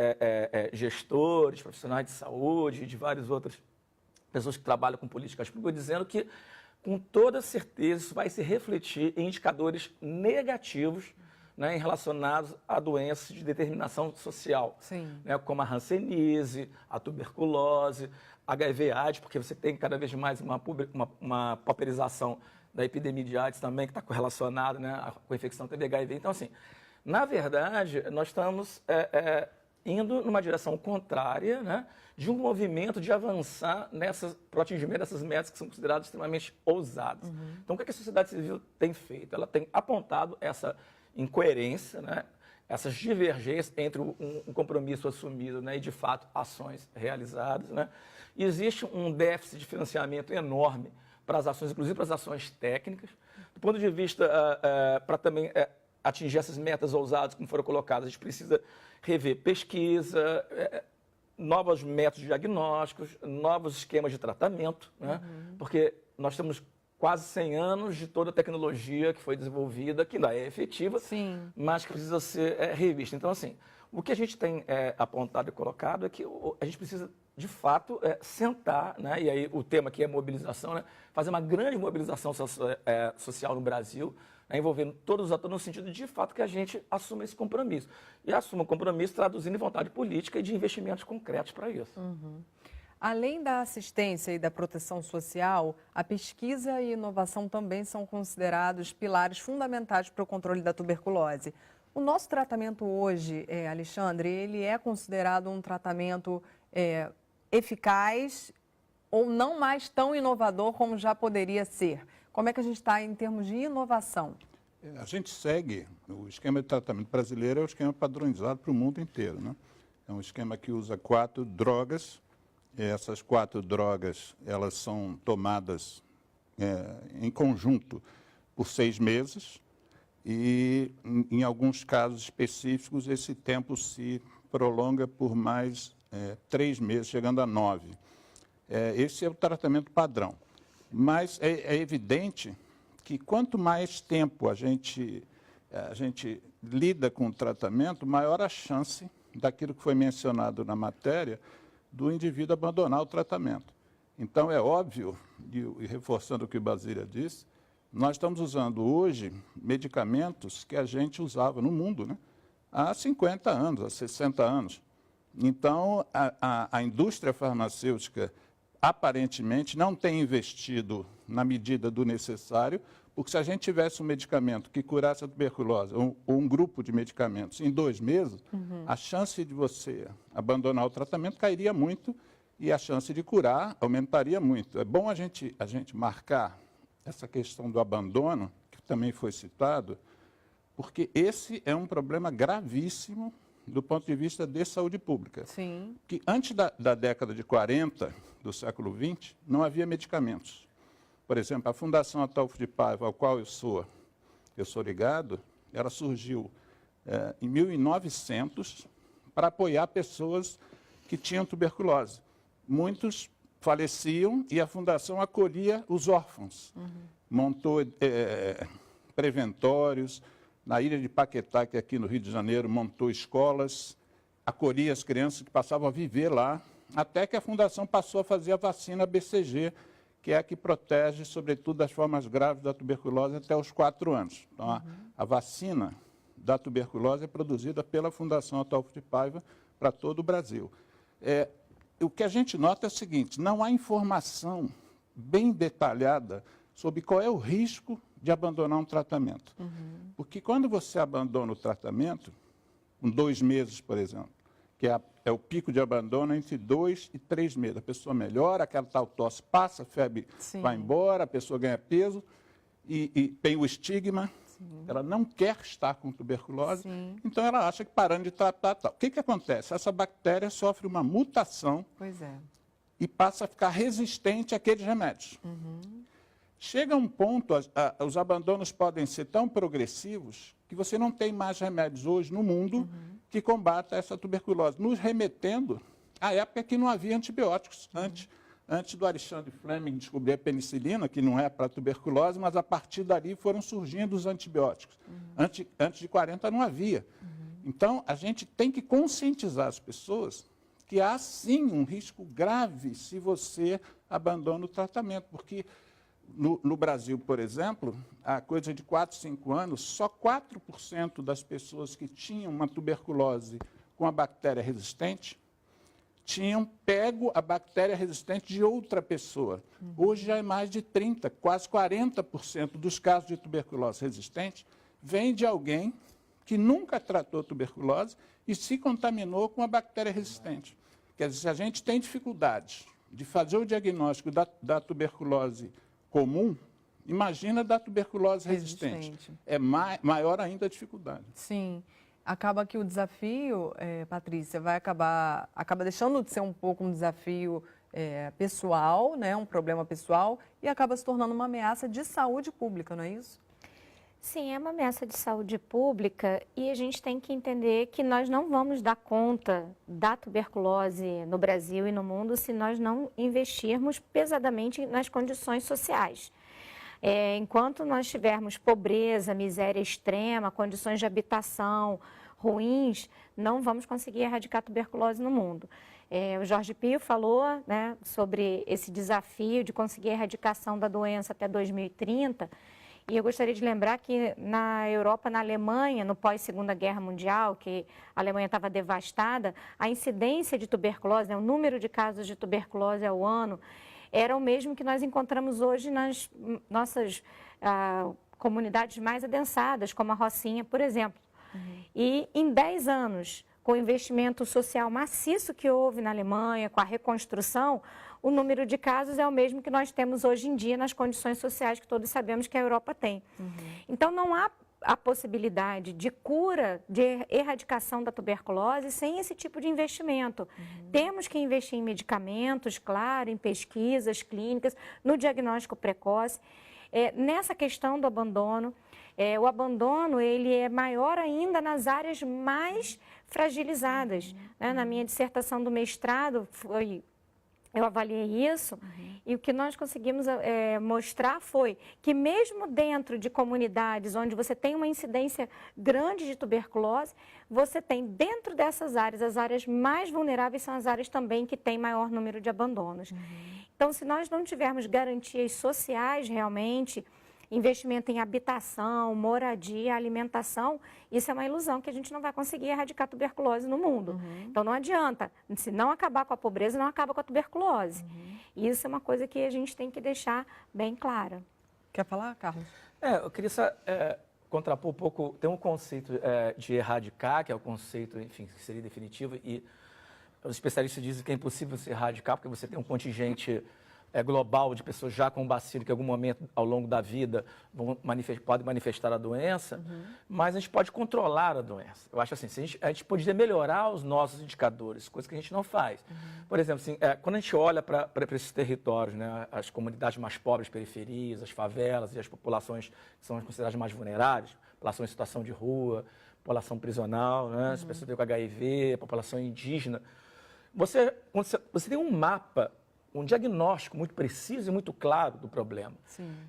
gestores, profissionais de saúde, de várias outras pessoas que trabalham com políticas públicas, dizendo que, com toda certeza, isso vai se refletir em indicadores negativos, né, relacionados a doenças de determinação social, né, como a hanseníase, a tuberculose, HIV/AIDS, porque você tem cada vez mais uma pauperização da epidemia de AIDS também, que está correlacionada, né, com a infecção TB/HIV. Então, assim, na verdade, nós estamos indo numa direção contrária, né, de um movimento de avançar para o atingimento dessas metas que são consideradas extremamente ousadas. Então, o que a sociedade civil tem feito? Ela tem apontado essa incoerência, né, essas divergências entre um compromisso assumido, né, e, de fato, ações realizadas, né. E existe um déficit de financiamento enorme para as ações, inclusive para as ações técnicas. Do ponto de vista, para também atingir essas metas ousadas como foram colocadas, a gente precisa rever pesquisa, novos métodos diagnósticos, novos esquemas de tratamento, né, porque nós temos quase 100 anos de toda a tecnologia que foi desenvolvida, que ainda é efetiva, mas que precisa ser revista. Então, assim, o que a gente tem apontado e colocado é que a gente precisa, de fato, sentar, né, e aí o tema aqui é mobilização, né, fazer uma grande mobilização social no Brasil, né, envolvendo todos os atores no sentido de fato, que a gente assuma esse compromisso. E assuma o compromisso traduzindo em vontade política e de investimentos concretos para isso. Além da assistência e da proteção social, a pesquisa e inovação também são considerados pilares fundamentais para o controle da tuberculose. O nosso tratamento hoje, Alexandre, ele é considerado um tratamento eficaz ou não mais tão inovador como já poderia ser? Como é que a gente está em termos de inovação? A gente segue, o esquema de tratamento brasileiro é o esquema padronizado para o mundo inteiro, né? É um esquema que usa 4 drogas. Essas 4 drogas, elas são tomadas em conjunto por 6 meses e, em alguns casos específicos, esse tempo se prolonga por mais 3 meses, chegando a 9. Esse é o tratamento padrão. Mas é evidente que quanto mais tempo a gente lida com o tratamento, maior a chance daquilo que foi mencionado na matéria, do indivíduo abandonar o tratamento. Então, é óbvio, e reforçando o que o Basília disse, nós estamos usando hoje medicamentos que a gente usava no mundo, né, há 50 anos, há 60 anos. Então, a indústria farmacêutica aparentemente não tem investido na medida do necessário, porque se a gente tivesse um medicamento que curasse a tuberculose, ou um grupo de medicamentos, em 2 meses, a chance de você abandonar o tratamento cairia muito e a chance de curar aumentaria muito. É bom a gente marcar essa questão do abandono, que também foi citado, porque esse é um problema gravíssimo do ponto de vista de saúde pública. Sim. Que antes da década de 40 do século XX, não havia medicamentos. Por exemplo, a Fundação Ataulfo de Paiva, ao qual eu sou ligado, ela surgiu em 1900 para apoiar pessoas que tinham tuberculose. Muitos faleciam e a Fundação acolhia os órfãos. Montou preventórios. Na ilha de Paquetá, que é aqui no Rio de Janeiro, montou escolas, acolhia as crianças que passavam a viver lá, até que a Fundação passou a fazer a vacina BCG, que é a que protege, sobretudo, das formas graves da tuberculose até os 4 anos. Então, a vacina da tuberculose é produzida pela Fundação Ataulfo de Paiva para todo o Brasil. O que a gente nota é o seguinte, não há informação bem detalhada sobre qual é o risco de abandonar um tratamento. Porque quando você abandona o tratamento, com 2 meses, por exemplo, que é o pico de abandono entre 2 e 3 meses. A pessoa melhora, aquela tal tosse passa, a febre vai embora, a pessoa ganha peso e tem o estigma. Ela não quer estar com tuberculose, então ela acha que parando de tratar, tal. O que acontece? Essa bactéria sofre uma mutação e passa a ficar resistente àqueles remédios. Chega um ponto, os abandonos podem ser tão progressivos que você não tem mais remédios hoje no mundo que combata essa tuberculose, nos remetendo à época que não havia antibióticos. Antes do Alexandre Fleming descobrir a penicilina, que não é para tuberculose, mas a partir dali foram surgindo os antibióticos. Antes de 40 não havia. Então, a gente tem que conscientizar as pessoas que há sim um risco grave se você abandona o tratamento, porque no Brasil, por exemplo, há coisa de 4, 5 anos, só 4% das pessoas que tinham uma tuberculose com a bactéria resistente tinham pego a bactéria resistente de outra pessoa. Hoje já é mais de 30%, quase 40% dos casos de tuberculose resistente vem de alguém que nunca tratou tuberculose e se contaminou com a bactéria resistente. Quer dizer, se a gente tem dificuldade de fazer o diagnóstico da tuberculose comum, imagina da tuberculose resistente. É maior ainda a dificuldade. Sim. Acaba que o desafio, Patrícia, acaba deixando de ser um pouco um desafio pessoal, né, um problema pessoal, e acaba se tornando uma ameaça de saúde pública, não é isso? Sim, é uma ameaça de saúde pública e a gente tem que entender que nós não vamos dar conta da tuberculose no Brasil e no mundo se nós não investirmos pesadamente nas condições sociais. Enquanto nós tivermos pobreza, miséria extrema, condições de habitação ruins, não vamos conseguir erradicar a tuberculose no mundo. O Jorge Pio falou, né, sobre esse desafio de conseguir a erradicação da doença até 2030. E eu gostaria de lembrar que na Europa, na Alemanha, no pós-Segunda Guerra Mundial, que a Alemanha estava devastada, a incidência de tuberculose, né, o número de casos de tuberculose ao ano, era o mesmo que nós encontramos hoje nas nossas comunidades mais adensadas, como a Rocinha, por exemplo. E em 10 anos, com o investimento social maciço que houve na Alemanha, com a reconstrução, o número de casos é o mesmo que nós temos hoje em dia nas condições sociais que todos sabemos que a Europa tem. Então, não há a possibilidade de cura, de erradicação da tuberculose sem esse tipo de investimento. Temos que investir em medicamentos, claro, em pesquisas clínicas, no diagnóstico precoce. Nessa questão do abandono, o abandono ele é maior ainda nas áreas mais fragilizadas. Né? Na minha dissertação do mestrado, eu avaliei isso e o que nós conseguimos mostrar foi que mesmo dentro de comunidades onde você tem uma incidência grande de tuberculose, você tem dentro dessas áreas, as áreas mais vulneráveis são as áreas também que têm maior número de abandonos. Então, se nós não tivermos garantias sociais realmente, investimento em habitação, moradia, alimentação, isso é uma ilusão que a gente não vai conseguir erradicar a tuberculose no mundo. Então, não adianta. Se não acabar com a pobreza, não acaba com a tuberculose. Isso é uma coisa que a gente tem que deixar bem clara. Quer falar, Carlos? Eu queria contrapor um pouco, tem um conceito de erradicar, que é o conceito, enfim, que seria definitivo, e os especialistas dizem que é impossível se erradicar, porque você tem um contingente global de pessoas já com bacilo que em algum momento ao longo da vida podem manifestar a doença, mas a gente pode controlar a doença. Eu acho assim, a gente poderia melhorar os nossos indicadores, coisa que a gente não faz. Por exemplo, assim, quando a gente olha para esses territórios, né, as comunidades mais pobres, periferias, as favelas e as populações que são consideradas mais vulneráveis, população em situação de rua, população prisional, né, as pessoas com HIV, população indígena, você tem um mapa, um diagnóstico muito preciso e muito claro do problema.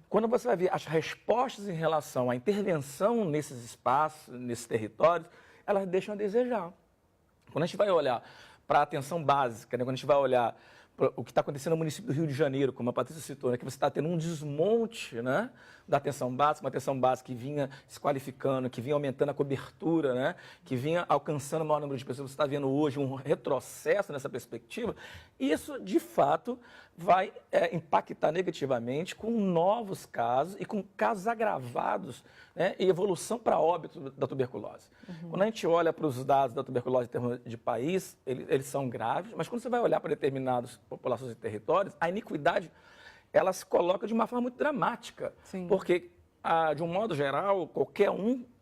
Quando você vai ver as respostas em relação à intervenção nesses espaços, nesses territórios, elas deixam a desejar. Quando a gente vai olhar para a atenção básica, né, quando a gente vai olhar para o que está acontecendo no município do Rio de Janeiro, como a Patrícia citou, né, que você está tendo um desmonte, né, da atenção básica, uma atenção básica que vinha se qualificando, que vinha aumentando a cobertura, né, que vinha alcançando o maior número de pessoas. Você está vendo hoje um retrocesso nessa perspectiva. Isso, de fato, vai impactar negativamente com novos casos e com casos agravados, né, e evolução para óbito da tuberculose. Quando a gente olha para os dados da tuberculose em termos de país, eles são graves, mas quando você vai olhar para determinadas populações e territórios, a iniquidade ela se coloca de uma forma muito dramática. Porque, de um modo geral, qualquer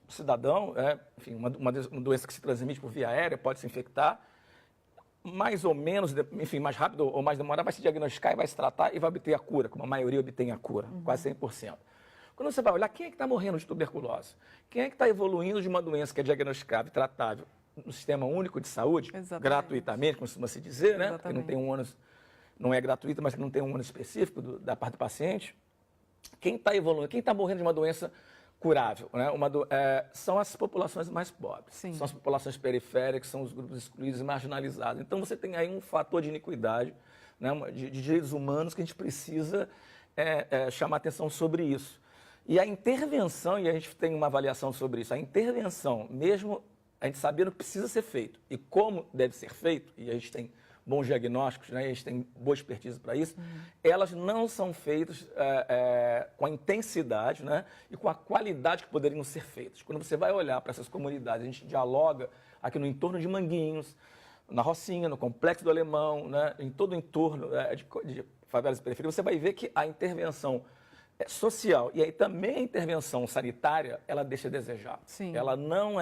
cidadão, enfim, uma doença que se transmite por via aérea pode se infectar, mais ou menos, enfim, mais rápido ou mais demorado, vai se diagnosticar e vai se tratar e vai obter a cura, como a maioria obtém a cura, quase 100%. Quando você vai olhar, quem é que está morrendo de tuberculose? Quem é que está evoluindo de uma doença que é diagnosticável e tratável no Sistema Único de Saúde, gratuitamente, costuma se dizer, né? Porque não tem um ônus, não é gratuito, mas que não tem um ônus específico da parte do paciente. Quem está evoluindo, quem está morrendo de uma doença curável, né? São as populações mais pobres, são as populações periféricas, são os grupos excluídos e marginalizados. Então, você tem aí um fator de iniquidade, né? de direitos humanos que a gente precisa chamar atenção sobre isso. E a intervenção, e a gente tem uma avaliação sobre isso, a intervenção, mesmo a gente sabendo o que precisa ser feito e como deve ser feito, e a gente tem bons diagnósticos, né, e a gente tem boa expertise para isso, elas não são feitas com a intensidade, né, e com a qualidade que poderiam ser feitas. Quando você vai olhar para essas comunidades, a gente dialoga aqui no entorno de Manguinhos, na Rocinha, no Complexo do Alemão, né, em todo o entorno de favelas e periferias, você vai ver que a intervenção social e aí também a intervenção sanitária, ela deixa a desejar. Ela não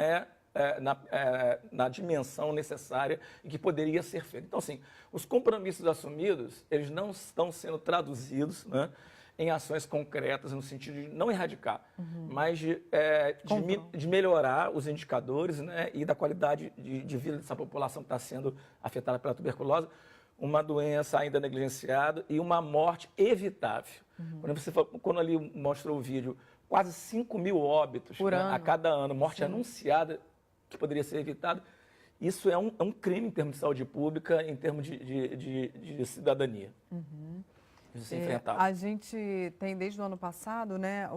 na dimensão necessária e que poderia ser feita. Então, assim, os compromissos assumidos, eles não estão sendo traduzidos, né, em ações concretas no sentido de não erradicar, mas de melhorar os indicadores, né, e da qualidade de vida dessa população que está sendo afetada pela tuberculose, uma doença ainda negligenciada e uma morte evitável. Quando ali mostrou o vídeo, quase 5 mil óbitos, né, a cada ano, morte anunciada que poderia ser evitada, isso é um crime em termos de saúde pública, em termos de cidadania. Isso é enfrentável. A gente tem desde o ano passado, né,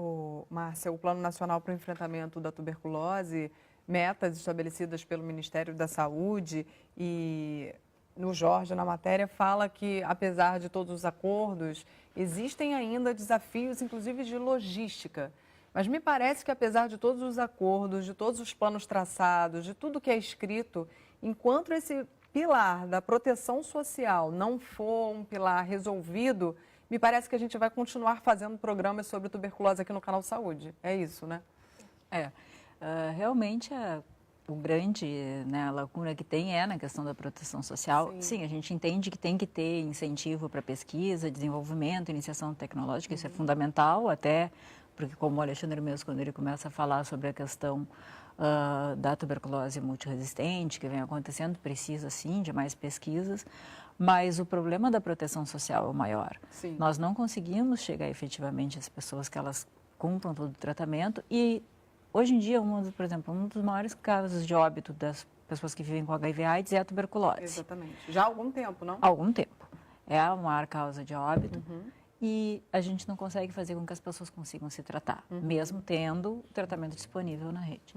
Márcia, o Plano Nacional para o Enfrentamento da Tuberculose, metas estabelecidas pelo Ministério da Saúde, e no Jorge, na matéria, fala que, apesar de todos os acordos, existem ainda desafios, inclusive de logística. Mas me parece que, apesar de todos os acordos, de todos os planos traçados, de tudo que é escrito, enquanto esse pilar da proteção social não for um pilar resolvido, me parece que a gente vai continuar fazendo programas sobre tuberculose aqui no Canal Saúde. É isso, né? Realmente o grande, né, a lacuna que tem é na questão da proteção social. Sim, a gente entende que tem que ter incentivo para pesquisa, desenvolvimento, iniciação tecnológica, isso é fundamental, até porque, como o Alexandre mesmo, quando ele começa a falar sobre a questão da tuberculose multiresistente que vem acontecendo, precisa sim de mais pesquisas, mas o problema da proteção social é o maior. Sim. Nós não conseguimos chegar efetivamente às pessoas que elas cumpram todo o tratamento e hoje em dia, por exemplo, um dos maiores casos de óbito das pessoas que vivem com HIV/AIDS é a tuberculose. Exatamente. Já há algum tempo, não? Há algum tempo. É a maior causa de óbito e a gente não consegue fazer com que as pessoas consigam se tratar, mesmo tendo o tratamento disponível na rede.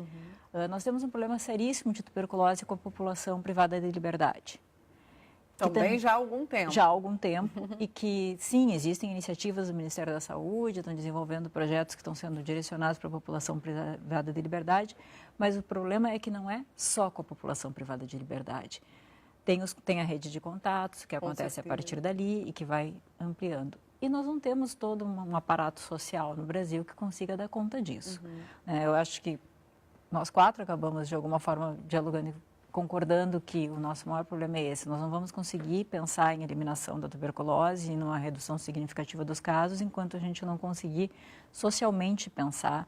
Nós temos um problema seríssimo de tuberculose com a população privada de liberdade. Também já há algum tempo. Já há algum tempo e que, sim, existem iniciativas do Ministério da Saúde, estão desenvolvendo projetos que estão sendo direcionados para a população privada de liberdade, mas o problema é que não é só com a população privada de liberdade. Tem a rede de contatos, que acontece a partir dali e que vai ampliando. E nós não temos todo um aparato social no Brasil que consiga dar conta disso. Eu acho que nós quatro acabamos, de alguma forma, dialogando e concordando que o nosso maior problema é esse. Nós não vamos conseguir pensar em eliminação da tuberculose e numa redução significativa dos casos enquanto a gente não conseguir socialmente pensar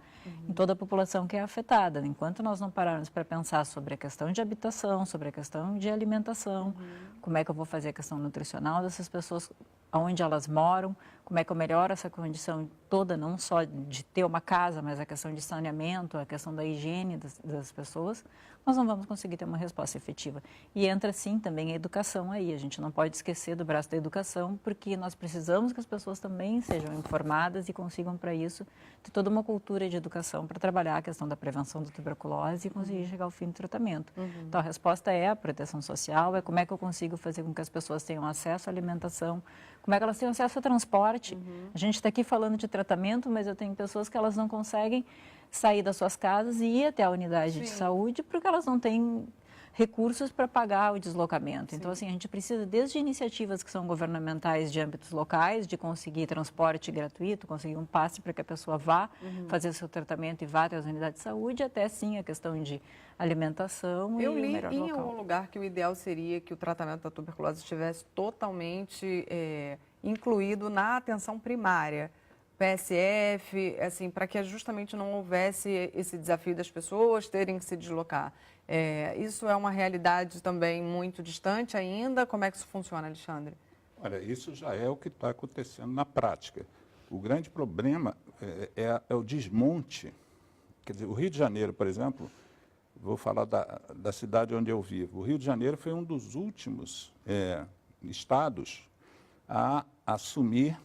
em toda a população que é afetada. Enquanto nós não pararmos para pensar sobre a questão de habitação, sobre a questão de alimentação, como é que eu vou fazer a questão nutricional dessas pessoas, onde elas moram, como é que eu melhoro essa condição toda, não só de ter uma casa, mas a questão de saneamento, a questão da higiene das pessoas, nós não vamos conseguir ter uma resposta efetiva. E entra, sim, também a educação aí. A gente não pode esquecer do braço da educação, porque nós precisamos que as pessoas também sejam informadas e consigam, para isso, ter toda uma cultura de educação para trabalhar a questão da prevenção da tuberculose e conseguir chegar ao fim do tratamento. Então, a resposta é a proteção social, é como é que eu consigo fazer com que as pessoas tenham acesso à alimentação, como é que elas tenham acesso a transporte. A gente está aqui falando de tratamento, mas eu tenho pessoas que elas não conseguem sair das suas casas e ir até a unidade de saúde porque elas não têm recursos para pagar o deslocamento. Então, assim, a gente precisa desde iniciativas que são governamentais de âmbitos locais, de conseguir transporte gratuito, conseguir um passe para que a pessoa vá fazer o seu tratamento e vá até as unidades de saúde, até, sim, a questão de alimentação e o melhor local. Eu li em algum lugar que o ideal seria que o tratamento da tuberculose estivesse totalmente incluído na atenção primária. PSF, assim, para que justamente não houvesse esse desafio das pessoas terem que se deslocar. Isso é uma realidade também muito distante ainda? Como é que isso funciona, Alexandre? Olha, isso já é o que está acontecendo na prática. O grande problema é o desmonte. Quer dizer, o Rio de Janeiro, por exemplo, vou falar da cidade onde eu vivo. O Rio de Janeiro foi um dos últimos estados a assumir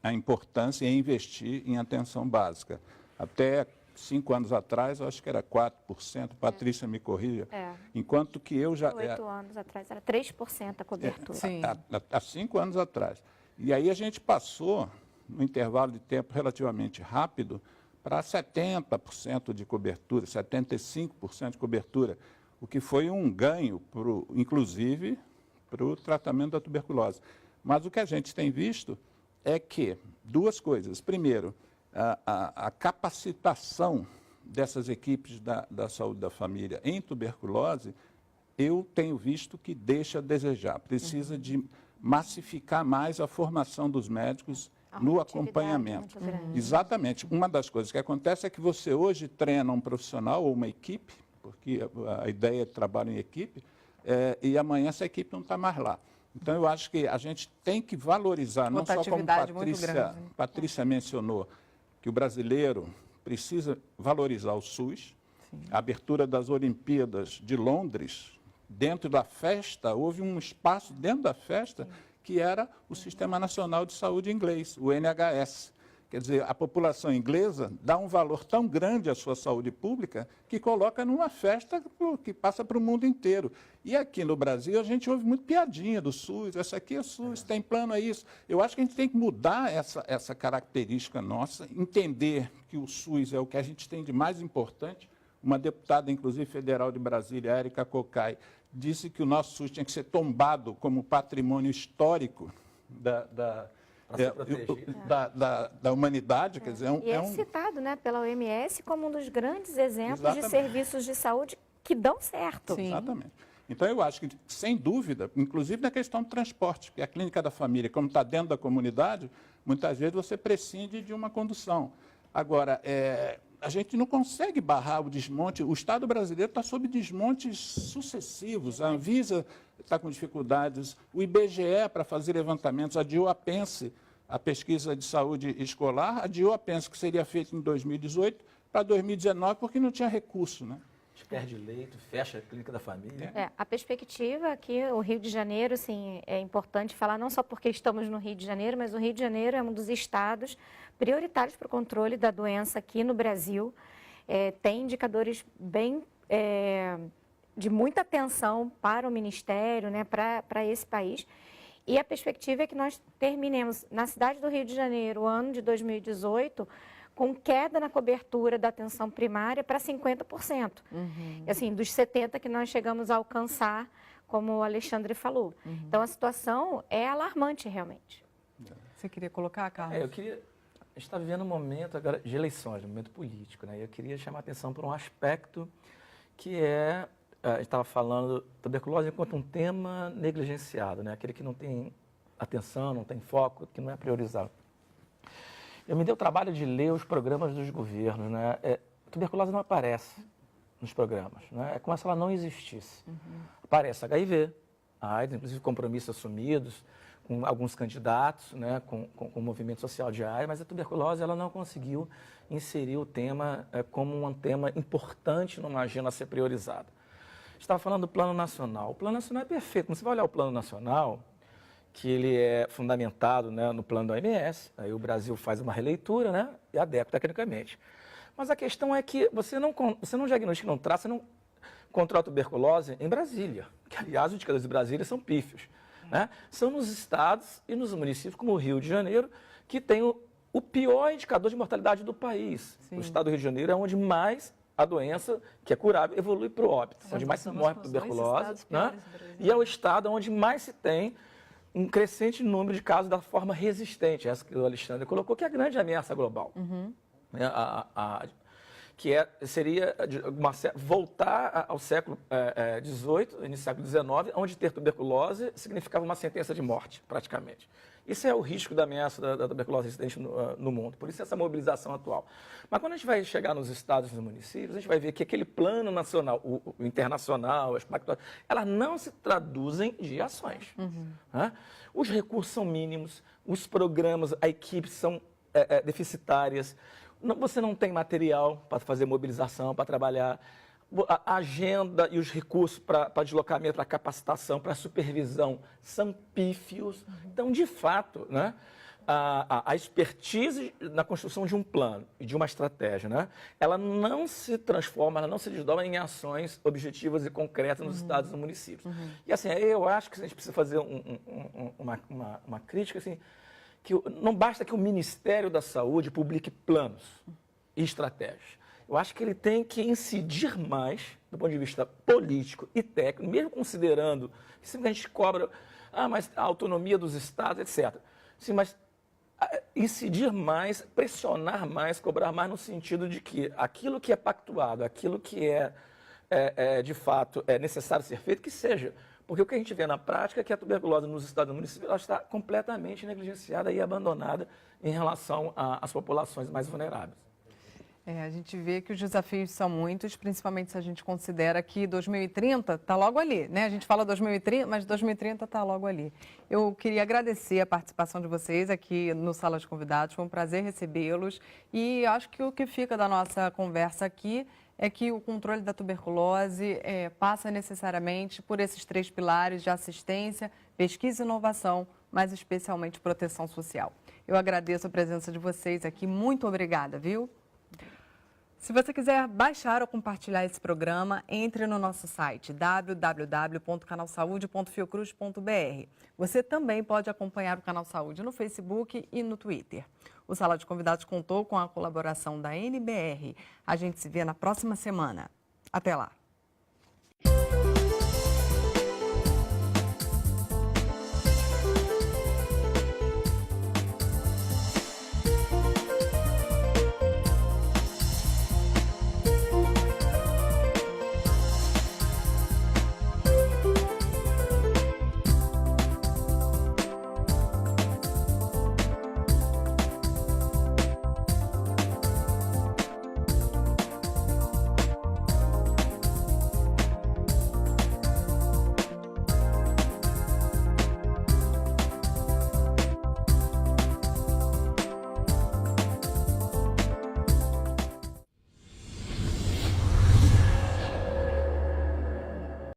a importância em investir em atenção básica. Até 5 anos atrás, eu acho que era 4%, Patrícia me corrija, enquanto que eu já... 8 anos atrás era 3% a cobertura. Há 5 anos atrás. E aí a gente passou, num intervalo de tempo relativamente rápido, para 70% de cobertura, 75% de cobertura, o que foi um ganho, inclusive, para o tratamento da tuberculose. Mas o que a gente tem visto é que, duas coisas. Primeiro, a capacitação dessas equipes da saúde da família em tuberculose, eu tenho visto que deixa a desejar. Precisa de massificar mais a formação dos médicos no acompanhamento. Exatamente. Uma das coisas que acontece é que você hoje treina um profissional ou uma equipe, porque a ideia é trabalho em equipe, e amanhã essa equipe não está mais lá. Então, eu acho que a gente tem que valorizar, não só como Patrícia mencionou, que o brasileiro precisa valorizar o SUS. A abertura das Olimpíadas de Londres, dentro da festa, houve um espaço dentro da festa que era o Sistema Nacional de Saúde inglês, o NHS. Quer dizer, a população inglesa dá um valor tão grande à sua saúde pública que coloca numa festa que passa para o mundo inteiro. E aqui no Brasil a gente ouve muito piadinha do SUS, essa aqui é SUS, tem plano a isso. Eu acho que a gente tem que mudar essa característica nossa, entender que o SUS é o que a gente tem de mais importante. Uma deputada, inclusive, federal de Brasília, Érica Cocai, disse que o nosso SUS tinha que ser tombado como patrimônio histórico da humanidade, quer dizer, E é citado, né, pela OMS como um dos grandes exemplos Exatamente. de serviços de saúde que dão certo. Sim. Exatamente. Então, eu acho que, sem dúvida, inclusive na questão do transporte, que a clínica da família, como está dentro da comunidade, muitas vezes você prescinde de uma condução. Agora, a gente não consegue barrar o desmonte. O Estado brasileiro está sob desmontes sucessivos. A Anvisa está com dificuldades. O IBGE, para fazer levantamentos, adiou a PENSE, a pesquisa de saúde escolar, adiou a PENSE, que seria feita em 2018, para 2019, porque não tinha recurso, né? A gente perde leito, fecha a clínica da família. A perspectiva aqui, o Rio de Janeiro, assim, é importante falar, não só porque estamos no Rio de Janeiro, mas o Rio de Janeiro é um dos estados prioritários para o controle da doença aqui no Brasil. Tem indicadores bem de muita atenção para o Ministério, né, para esse país. E a perspectiva é que nós terminemos na cidade do Rio de Janeiro, o ano de 2018, com queda na cobertura da atenção primária para 50%. Assim, dos 70% que nós chegamos a alcançar, como o Alexandre falou. Então, a situação é alarmante, realmente. Você queria colocar, Carlos? A gente está vivendo um momento agora de eleições, um momento político, né? Eu queria chamar a atenção para um aspecto que a gente estava falando, tuberculose enquanto um tema negligenciado, né? Aquele que não tem atenção, não tem foco, que não é priorizado. Eu me dei o trabalho de ler os programas dos governos, né? A tuberculose não aparece nos programas, né? É como se ela não existisse. Aparece HIV, AIDS, inclusive compromissos assumidos com alguns candidatos, né? Com o movimento social de AIDS, mas a tuberculose ela não conseguiu inserir o tema como um tema importante numa agenda a ser priorizada. Estava falando do Plano Nacional. O Plano Nacional é perfeito. Quando você vai olhar o Plano Nacional, que ele é fundamentado, né, no plano da OMS, aí o Brasil faz uma releitura, né, e adequa tecnicamente. Mas a questão é que você não diagnostica, não traça, não controla a tuberculose em Brasília, que, aliás, os indicadores de Brasília são pífios. Né? São nos estados e nos municípios, como o Rio de Janeiro, que tem o pior indicador de mortalidade do país. Sim. O estado do Rio de Janeiro é onde mais a doença, que é curável, evolui para o óbito, onde mais se morre por tuberculose, né? E é o estado onde mais se tem um crescente número de casos da forma resistente, essa que o Alexandre colocou, que é a grande ameaça global. Seria voltar ao século XVIII, início do século XIX, onde ter tuberculose significava uma sentença de morte, praticamente. Isso é o risco da ameaça da tuberculose resistente no mundo, por isso essa mobilização atual. Mas quando a gente vai chegar nos estados e nos municípios, a gente vai ver que aquele plano nacional, o internacional, as pactuais, elas não se traduzem de ações. Né? Os recursos são mínimos, os programas, a equipe são deficitárias, você não tem material para fazer mobilização, para trabalhar, a agenda e os recursos para deslocamento, para capacitação, para supervisão são pífios. Então, de fato, né, a expertise na construção de um plano e de uma estratégia, né, ela não se transforma, ela não se desdobra em ações objetivas e concretas nos estados e nos municípios. E assim, eu acho que a gente precisa fazer uma crítica, assim, que não basta que o Ministério da Saúde publique planos e estratégias. Eu acho que ele tem que incidir mais, do ponto de vista político e técnico, mesmo considerando que sempre a gente cobra, mas a autonomia dos estados, etc. Sim, mas incidir mais, pressionar mais, cobrar mais no sentido de que aquilo que é pactuado, aquilo que de fato é necessário ser feito, que seja. Porque o que a gente vê na prática é que a tuberculose nos estados e municípios ela está completamente negligenciada e abandonada em relação às populações mais vulneráveis. A gente vê que os desafios são muitos, principalmente se a gente considera que 2030 está logo ali, né? A gente fala 2030, mas 2030 está logo ali. Eu queria agradecer a participação de vocês aqui no Sala de Convidados, foi um prazer recebê-los e acho que o que fica da nossa conversa aqui é que o controle da tuberculose passa necessariamente por esses 3 pilares de assistência, pesquisa e inovação, mas especialmente proteção social. Eu agradeço a presença de vocês aqui, muito obrigada, viu? Se você quiser baixar ou compartilhar esse programa, entre no nosso site www.canalsaude.fiocruz.br. Você também pode acompanhar o Canal Saúde no Facebook e no Twitter. O Sala de Convidados contou com a colaboração da NBR. A gente se vê na próxima semana. Até lá!